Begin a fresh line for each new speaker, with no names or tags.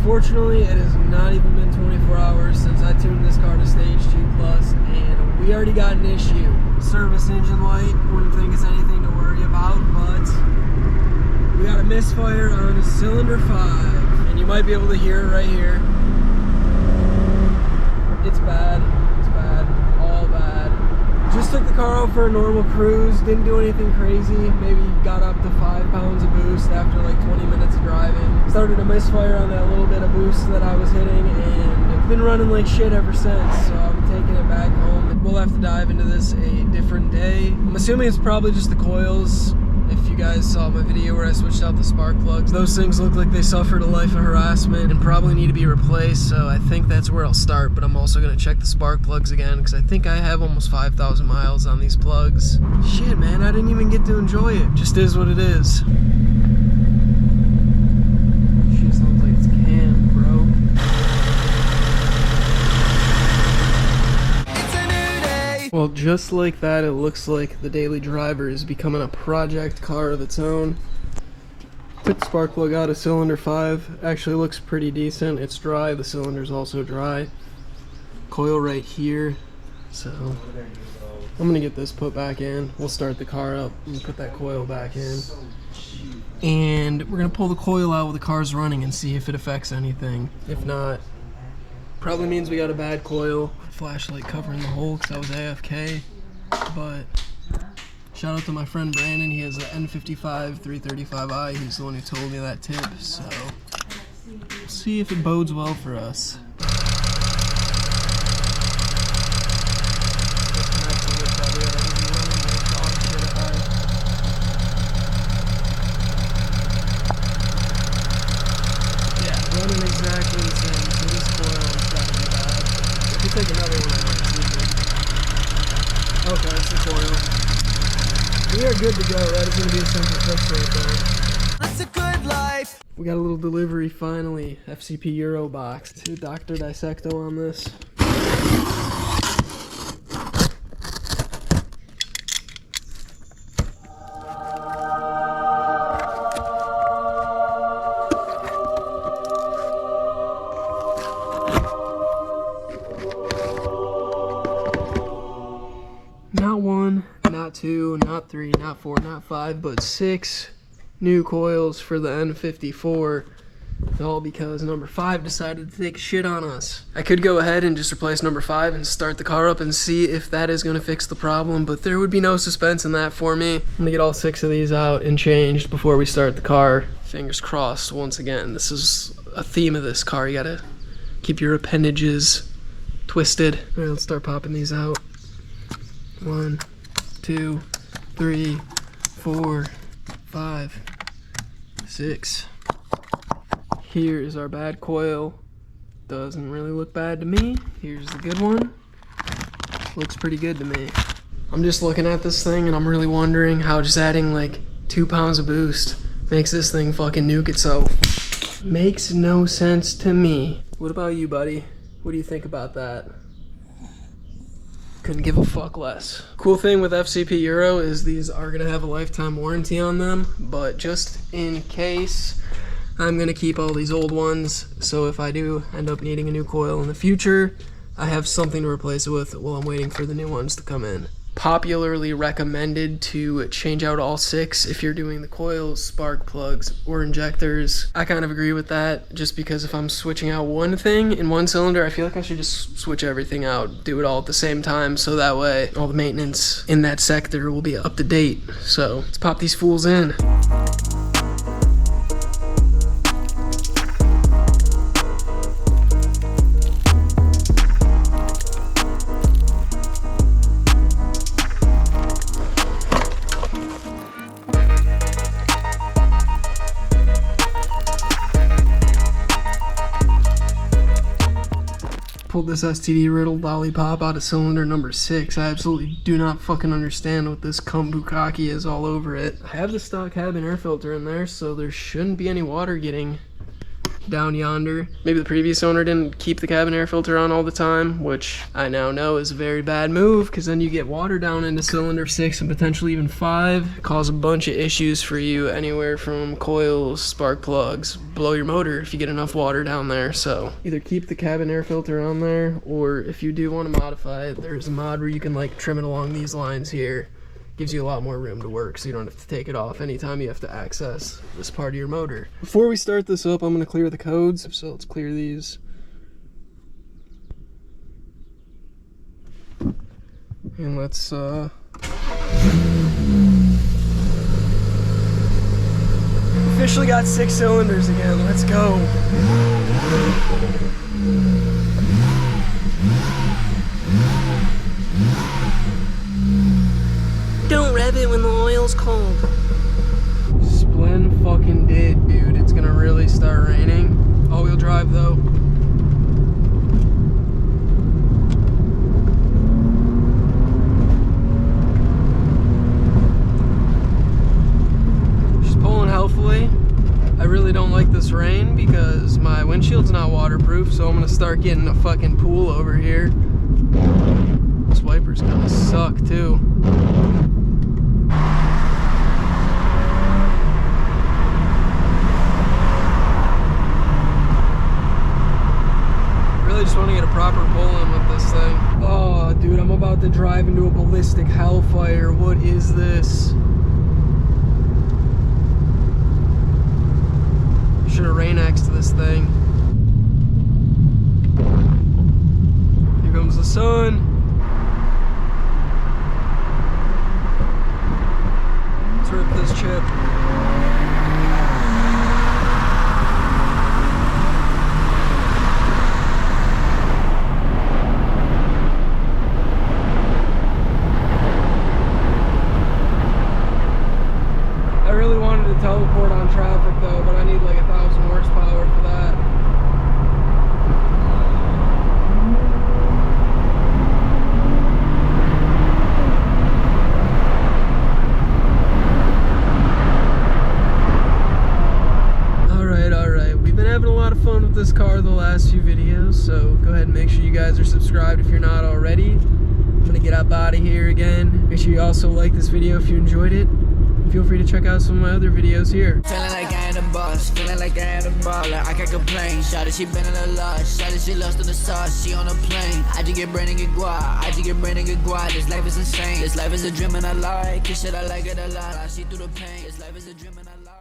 Unfortunately, it has not even been 24 hours since I tuned this car to Stage 2 Plus, and we already got an issue. Service engine light, wouldn't think it's anything to worry about, but we got a misfire on a cylinder 5, and you might be able to hear it right here. It's bad, all bad. Just took the car out for a normal cruise, didn't do anything crazy, maybe got up to 5 pounds of boost after like 20 minutes of driving. Started a misfire on that little bit of boost that I was hitting, and it's been running like shit ever since, so I'm taking it back home. We'll have to dive into this a different day. I'm assuming it's probably just the coils. If you guys saw my video where I switched out the spark plugs, those things look like they suffered a life of harassment and probably need to be replaced, so I think that's where I'll start. But I'm also going to check the spark plugs again because I think I have almost 5,000 miles on these plugs. Shit, man, I didn't even get to enjoy it. Just is what it is. Shit sounds like it's cam, bro. Well, just like that, it looks like the daily driver is becoming a project car of its own. Took the spark plug out of cylinder 5. Actually looks pretty decent. It's dry. The cylinder's also dry. Coil right here. So I'm gonna get this put back in. We'll start the car up and put that coil back in. And we're gonna pull the coil out while the car's running and see if it affects anything. If not, probably means we got a bad coil. Flashlight covering the hole because I was AFK. But shout out to my friend Brandon. He has an N54 335i. He's the one who told me that tip. So we'll see if it bodes well for us. Yeah, running exactly the same. So this coil has got to be bad. If you take another one, I might see it. Okay, it's the coil. We are good to go. That is going to be a simple fix right there. That's a good life. We got a little delivery finally. FCP Euro box. To Dr. Dissecto on this. Not 1, not 2, not 3, not 4, not 5, but 6 new coils for the N54. All because number 5 decided to take a shit on us. I could go ahead and just replace number 5 and start the car up and see if that is going to fix the problem, but there would be no suspense in that for me. I'm going to get all 6 of these out and changed before we start the car. Fingers crossed once again. This is a theme of this car. You got to keep your appendages twisted. All right, let's start popping these out. 1, 2, 3, 4, 5, 6. Here is our bad coil. Doesn't really look bad to me. Here's the good one. Looks pretty good to me. I'm just looking at this thing and I'm really wondering how just adding like 2 pounds of boost makes this thing fucking nuke itself. Makes no sense to me. What about you, buddy? What do you think about that? Couldn't give a fuck less. Cool thing with FCP Euro is these are gonna have a lifetime warranty on them, but just in case, I'm gonna keep all these old ones, so if I do end up needing a new coil in the future, I have something to replace it with while I'm waiting for the new ones to come in. Popularly recommended to change out all 6 if you're doing the coils, spark plugs, or injectors. I kind of agree with that, just because if I'm switching out one thing in one cylinder, I feel like I should just switch everything out, do it all at the same time, so that way all the maintenance in that sector will be up to date. So let's pop these fools in. Pulled this STD riddled lollipop out of cylinder number 6. I absolutely do not fucking understand what this bukkake is all over it. I have the stock cabin air filter in there, so there shouldn't be any water getting down yonder. Maybe the previous owner didn't keep the cabin air filter on all the time, which I now know is a very bad move, because then you get water down into cylinder 6 and potentially even 5. Cause a bunch of issues for you, anywhere from coils, spark plugs, blow your motor if you get enough water down there. So either keep the cabin air filter on there, or if you do want to modify it, there's a mod where you can like trim it along these lines here. Gives you a lot more room to work, so you don't have to take it off anytime you have to access this part of your motor. Before we start this up, I'm going to clear the codes, so let's clear these. And let's officially got 6 cylinders again. Let's go. Don't rev it when the oil's cold. Splin fucking did, dude. It's gonna really start raining. All-wheel drive though. Just pulling healthily. I really don't like this rain because my windshield's not waterproof, so I'm gonna start getting a fucking pool over here. This wiper's gonna suck too. Just want to get a proper pull-in with this thing. Oh, dude, I'm about to drive into a ballistic hellfire. What is this? Should have rain-axed this thing. Here comes the sun. Let's rip this chip. Teleport on traffic though, but I need like 1,000 horsepower for that. Alright. We've been having a lot of fun with this car the last few videos, so go ahead and make sure you guys are subscribed if you're not already. I'm gonna get up out of here again. Make sure you also like this video if you enjoyed it. Feel free to check out some of my other videos here.
Feeling like I ain't a boss, feeling like I ain't a baller. I can't complain. Shawty, she been in a lot. Shawty, she lost in the sauce. She on a plane. I just get brain and get guap. I just get brain and get guap. This life is insane. This life is a dream and I like. This shit I like it a lot. I see through the pain. This life is a dream and I like.